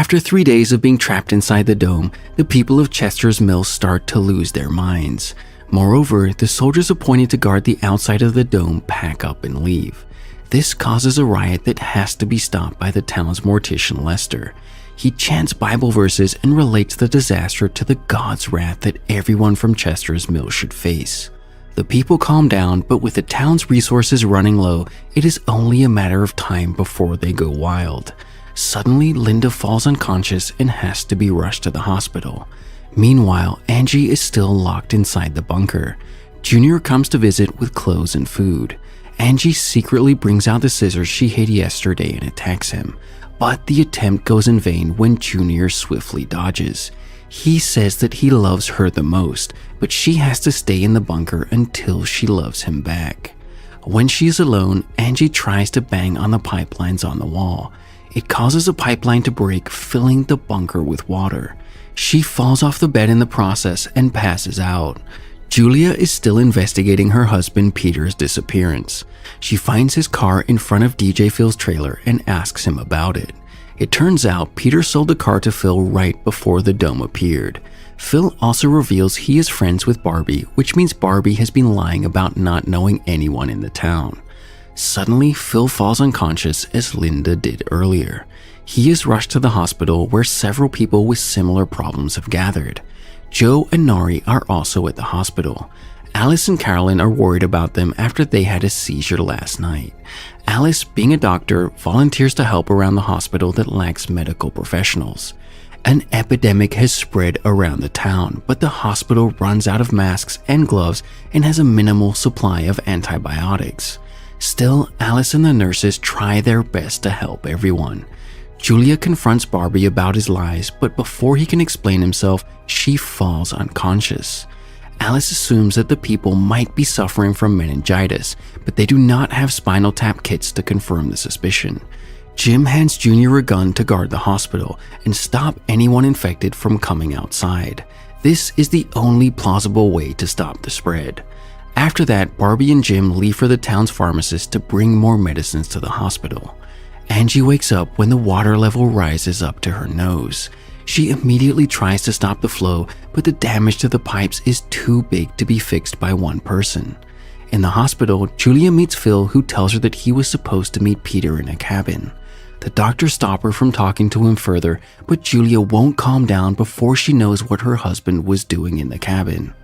After 3 days of being trapped inside the dome, the people of Chester's Mill start to lose their minds. Moreover, the soldiers appointed to guard the outside of the dome pack up and leave. This causes a riot that has to be stopped by the town's mortician Lester. He chants Bible verses and relates the disaster to the God's wrath that everyone from Chester's Mill should face. The people calm down, but with the town's resources running low, it is only a matter of time before they go wild. Suddenly, Linda falls unconscious and has to be rushed to the hospital. Meanwhile, Angie is still locked inside the bunker. Junior comes to visit with clothes and food. Angie secretly brings out the scissors she hid yesterday and attacks him, but the attempt goes in vain when Junior swiftly dodges. He says that he loves her the most, but she has to stay in the bunker until she loves him back. When she is alone, Angie tries to bang on the pipelines on the wall. It causes a pipeline to break, filling the bunker with water. She falls off the bed in the process and passes out. Julia is still investigating her husband Peter's disappearance. She finds his car in front of DJ Phil's trailer and asks him about it. It turns out Peter sold the car to Phil right before the dome appeared. Phil also reveals he is friends with Barbie, which means Barbie has been lying about not knowing anyone in the town. Suddenly, Phil falls unconscious as Linda did earlier. He is rushed to the hospital where several people with similar problems have gathered. Joe and Nori are also at the hospital. Alice and Carolyn are worried about them after they had a seizure last night. Alice, being a doctor, volunteers to help around the hospital that lacks medical professionals. An epidemic has spread around the town, but the hospital runs out of masks and gloves and has a minimal supply of antibiotics. Still, Alice and the nurses try their best to help everyone. Julia confronts Barbie about his lies, but before he can explain himself, she falls unconscious. Alice assumes that the people might be suffering from meningitis, but they do not have spinal tap kits to confirm the suspicion. Jim hands Junior a gun to guard the hospital and stop anyone infected from coming outside. This is the only plausible way to stop the spread. After that, Barbie and Jim leave for the town's pharmacist to bring more medicines to the hospital. Angie wakes up when the water level rises up to her nose. She immediately tries to stop the flow, but the damage to the pipes is too big to be fixed by one person. In the hospital, Julia meets Phil, who tells her that he was supposed to meet Peter in a cabin. The doctors stop her from talking to him further, but Julia won't calm down before she knows what her husband was doing in the cabin.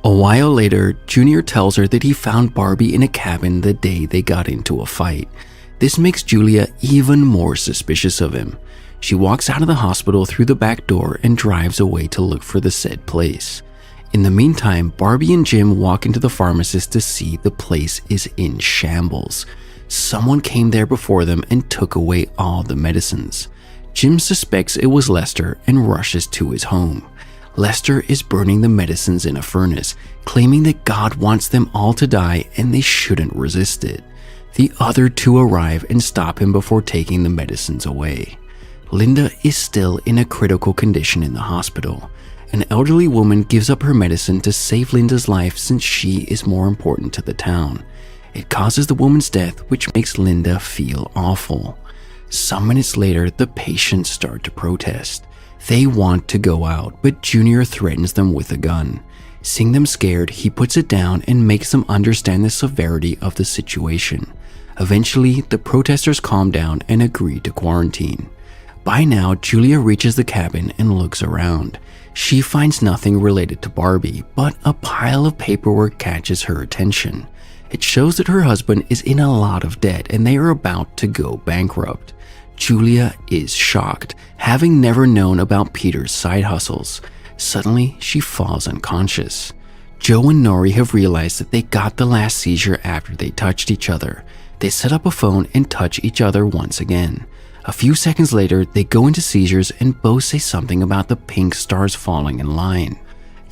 A while later, Junior tells her that he found Barbie in a cabin the day they got into a fight. This makes Julia even more suspicious of him. She walks out of the hospital through the back door and drives away to look for the said place. In the meantime, Barbie and Jim walk into the pharmacist to see the place is in shambles. Someone came there before them and took away all the medicines. Jim suspects it was Lester and rushes to his home. Lester is burning the medicines in a furnace, claiming that God wants them all to die and they shouldn't resist it. The other two arrive and stop him before taking the medicines away. Linda is still in a critical condition in the hospital. An elderly woman gives up her medicine to save Linda's life since she is more important to the town. It causes the woman's death, which makes Linda feel awful. Some minutes later, the patients start to protest. They want to go out, but Junior threatens them with a gun. Seeing them scared, he puts it down and makes them understand the severity of the situation. Eventually, the protesters calm down and agree to quarantine. By now, Julia reaches the cabin and looks around. She finds nothing related to Barbie, but a pile of paperwork catches her attention. It shows that her husband is in a lot of debt and they are about to go bankrupt. Julia is shocked, having never known about Peter's side hustles. Suddenly, she falls unconscious. Joe and Nori have realized that they got the last seizure after they touched each other. They set up a phone and touch each other once again. A few seconds later, they go into seizures and both say something about the pink stars falling in line.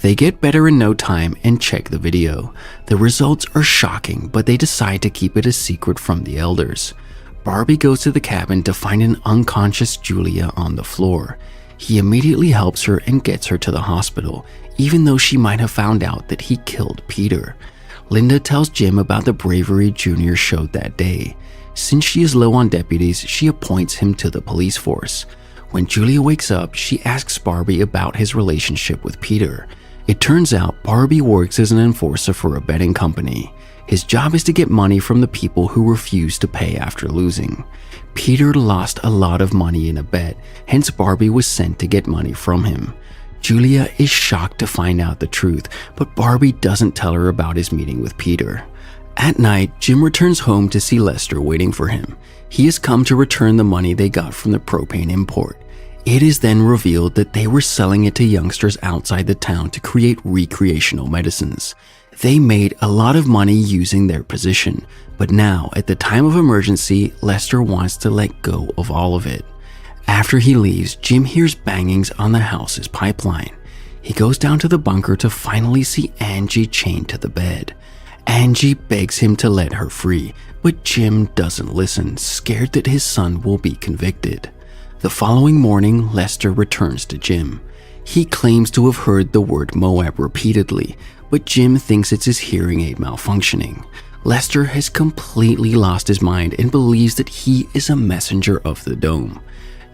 They get better in no time and check the video. The results are shocking, but they decide to keep it a secret from the elders. Barbie goes to the cabin to find an unconscious Julia on the floor. He immediately helps her and gets her to the hospital, even though she might have found out that he killed Peter. Linda tells Jim about the bravery Junior showed that day. Since she is low on deputies, she appoints him to the police force. When Julia wakes up, she asks Barbie about his relationship with Peter. It turns out Barbie works as an enforcer for a betting company. His job is to get money from the people who refuse to pay after losing. Peter lost a lot of money in a bet, hence Barbie was sent to get money from him. Julia is shocked to find out the truth, but Barbie doesn't tell her about his meeting with Peter. At night, Jim returns home to see Lester waiting for him. He has come to return the money they got from the propane import. It is then revealed that they were selling it to youngsters outside the town to create recreational medicines. They made a lot of money using their position, but now, at the time of emergency, Lester wants to let go of all of it. After he leaves, Jim hears bangings on the house's pipeline. He goes down to the bunker to finally see Angie chained to the bed. Angie begs him to let her free, but Jim doesn't listen, scared that his son will be convicted. The following morning, Lester returns to Jim. He claims to have heard the word Moab repeatedly, but Jim thinks it's his hearing aid malfunctioning. Lester has completely lost his mind and believes that he is a messenger of the dome.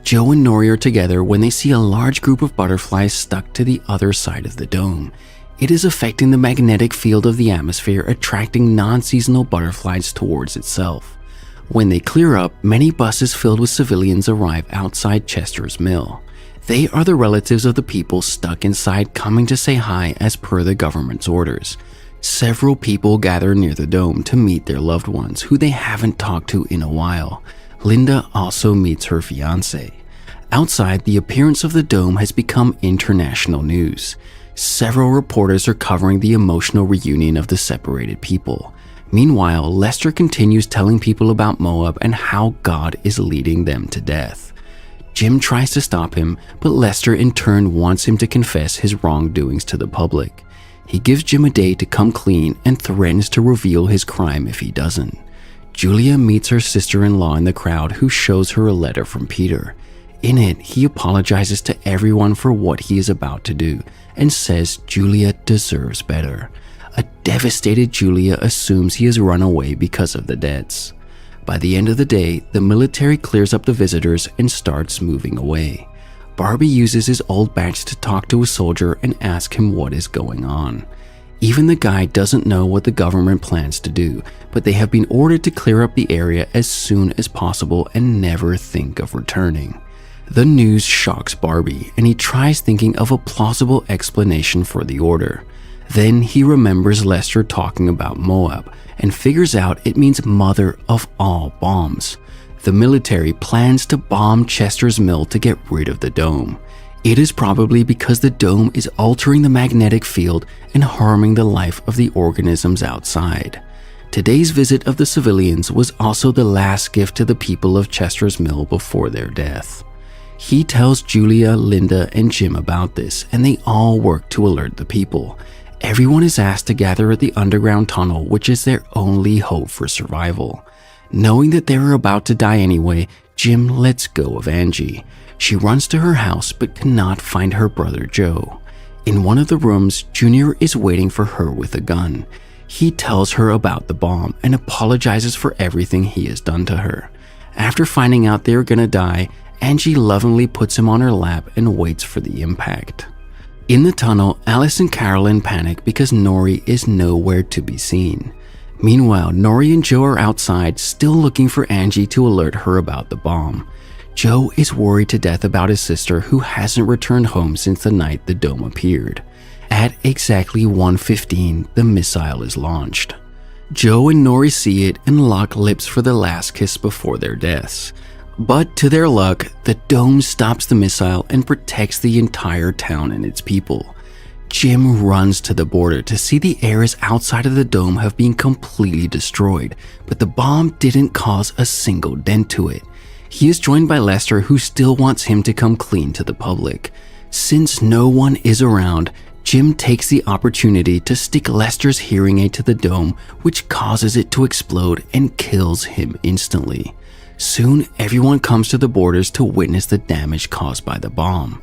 Joe and Nori are together when they see a large group of butterflies stuck to the other side of the dome. It is affecting the magnetic field of the atmosphere, attracting non-seasonal butterflies towards itself. When they clear up, many buses filled with civilians arrive outside Chester's mill. They are the relatives of the people stuck inside coming to say hi as per the government's orders. Several people gather near the dome to meet their loved ones who they haven't talked to in a while. Linda also meets her fiancé. Outside, the appearance of the dome has become international news. Several reporters are covering the emotional reunion of the separated people. Meanwhile, Lester continues telling people about Moab and how God is leading them to death. Jim tries to stop him, but Lester in turn wants him to confess his wrongdoings to the public. He gives Jim a day to come clean and threatens to reveal his crime if he doesn't. Julia meets her sister-in-law in the crowd, who shows her a letter from Peter. In it, he apologizes to everyone for what he is about to do and says Julia deserves better. A devastated Julia assumes he has run away because of the debts. By the end of the day, the military clears up the visitors and starts moving away. Barbie uses his old badge to talk to a soldier and ask him what is going on. Even the guy doesn't know what the government plans to do, but they have been ordered to clear up the area as soon as possible and never think of returning. The news shocks Barbie, and he tries thinking of a plausible explanation for the order. Then he remembers Lester talking about Moab and figures out it means mother of all bombs. The military plans to bomb Chester's mill to get rid of the dome. It is probably because the dome is altering the magnetic field and harming the life of the organisms outside. Today's visit of the civilians was also the last gift to the people of Chester's mill before their death. He tells Julia, Linda, and Jim about this, and they all work to alert the people. Everyone is asked to gather at the underground tunnel, which is their only hope for survival. Knowing that they are about to die anyway, Jim lets go of Angie. She runs to her house but cannot find her brother Joe. In one of the rooms, Junior is waiting for her with a gun. He tells her about the bomb and apologizes for everything he has done to her. After finding out they are gonna die, Angie lovingly puts him on her lap and waits for the impact. In the tunnel, Alice and Carolyn panic because Nori is nowhere to be seen. Meanwhile, Nori and Joe are outside, still looking for Angie to alert her about the bomb. Joe is worried to death about his sister, who hasn't returned home since the night the dome appeared. At exactly 1:15, the missile is launched. Joe and Nori see it and lock lips for the last kiss before their deaths. But to their luck, the dome stops the missile and protects the entire town and its people. Jim runs to the border to see the areas outside of the dome have been completely destroyed, but the bomb didn't cause a single dent to it. He is joined by Lester, who still wants him to come clean to the public. Since no one is around, Jim takes the opportunity to stick Lester's hearing aid to the dome, which causes it to explode and kills him instantly. Soon, everyone comes to the borders to witness the damage caused by the bomb.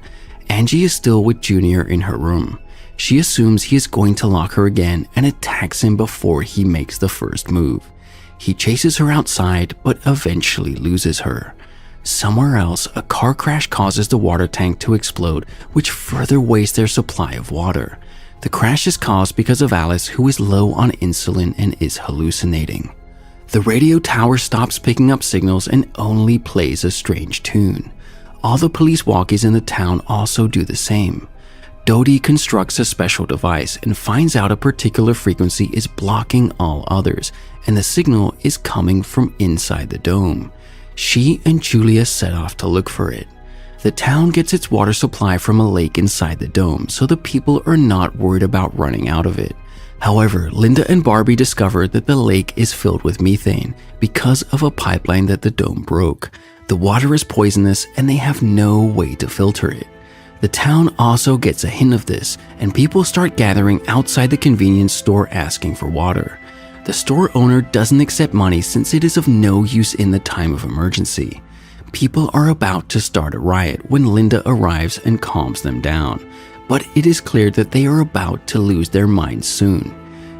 Angie is still with Junior in her room. She assumes he is going to lock her again and attacks him before he makes the first move. He chases her outside, but eventually loses her. Somewhere else, a car crash causes the water tank to explode, which further wastes their supply of water. The crash is caused because of Alice, who is low on insulin and is hallucinating. The radio tower stops picking up signals and only plays a strange tune. All the police walkies in the town also do the same. Dodie constructs a special device and finds out a particular frequency is blocking all others, and the signal is coming from inside the dome. She and Julia set off to look for it. The town gets its water supply from a lake inside the dome, so the people are not worried about running out of it. However, Linda and Barbie discover that the lake is filled with methane because of a pipeline that the dome broke. The water is poisonous and they have no way to filter it. The town also gets a hint of this, and people start gathering outside the convenience store asking for water. The store owner doesn't accept money since it is of no use in the time of emergency. People are about to start a riot when Linda arrives and calms them down, but it is clear that they are about to lose their minds soon.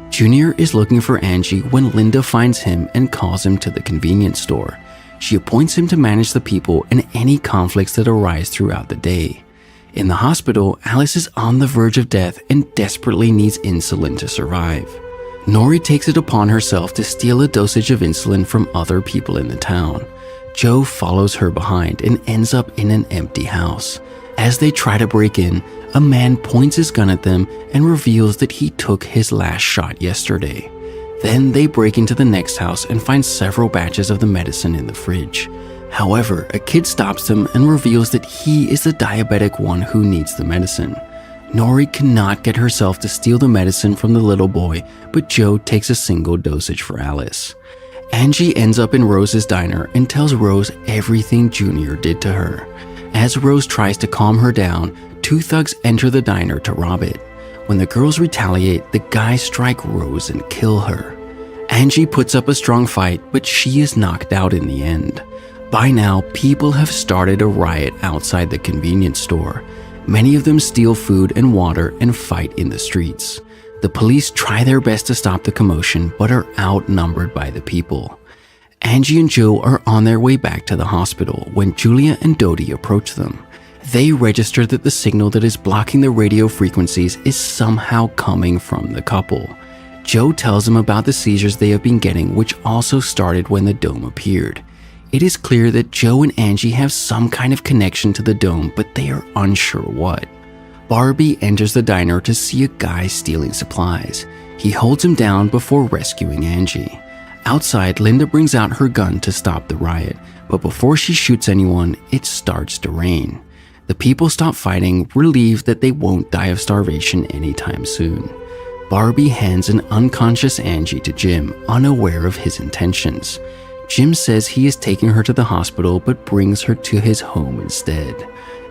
Junior is looking for Angie when Linda finds him and calls him to the convenience store. She appoints him to manage the people and any conflicts that arise throughout the day. In the hospital, Alice is on the verge of death and desperately needs insulin to survive. Nori takes it upon herself to steal a dosage of insulin from other people in the town. Joe follows her behind and ends up in an empty house. As they try to break in, a man points his gun at them and reveals that he took his last shot yesterday. Then they break into the next house and find several batches of the medicine in the fridge. However, a kid stops them and reveals that he is the diabetic one who needs the medicine. Nori cannot get herself to steal the medicine from the little boy, but Joe takes a single dosage for Alice. Angie ends up in Rose's diner and tells Rose everything Junior did to her. As Rose tries to calm her down, two thugs enter the diner to rob it. When the girls retaliate, the guys strike Rose and kill her. Angie puts up a strong fight, but she is knocked out in the end. By now, people have started a riot outside the convenience store. Many of them steal food and water and fight in the streets. The police try their best to stop the commotion, but are outnumbered by the people. Angie and Joe are on their way back to the hospital when Julia and Dodie approach them. They register that the signal that is blocking the radio frequencies is somehow coming from the couple. Joe tells them about the seizures they have been getting, which also started when the dome appeared. It is clear that Joe and Angie have some kind of connection to the dome, but they are unsure what. Barbie enters the diner to see a guy stealing supplies. He holds him down before rescuing Angie. Outside, Linda brings out her gun to stop the riot, but before she shoots anyone, it starts to rain. The people stop fighting, relieved that they won't die of starvation anytime soon. Barbie hands an unconscious Angie to Jim, unaware of his intentions. Jim says he is taking her to the hospital but brings her to his home instead.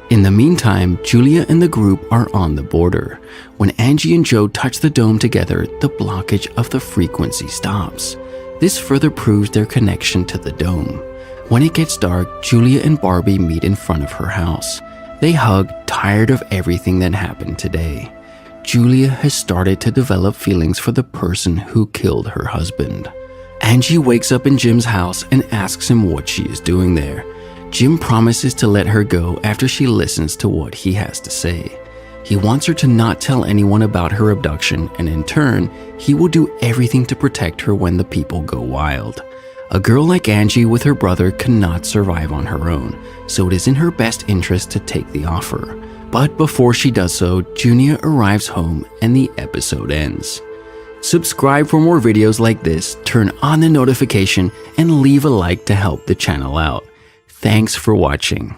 In the meantime, Julia and the group are on the border. When Angie and Joe touch the dome together, the blockage of the frequency stops. This further proves their connection to the dome. When it gets dark, Julia and Barbie meet in front of her house. They hug, tired of everything that happened today. Julia has started to develop feelings for the person who killed her husband. Angie wakes up in Jim's house and asks him what she is doing there. Jim promises to let her go after she listens to what he has to say. He wants her to not tell anyone about her abduction, and in turn, he will do everything to protect her when the people go wild. A girl like Angie with her brother cannot survive on her own, so it is in her best interest to take the offer. But before she does so, Junia arrives home and the episode ends. Subscribe for more videos like this, turn on the notification, and leave a like to help the channel out. Thanks for watching.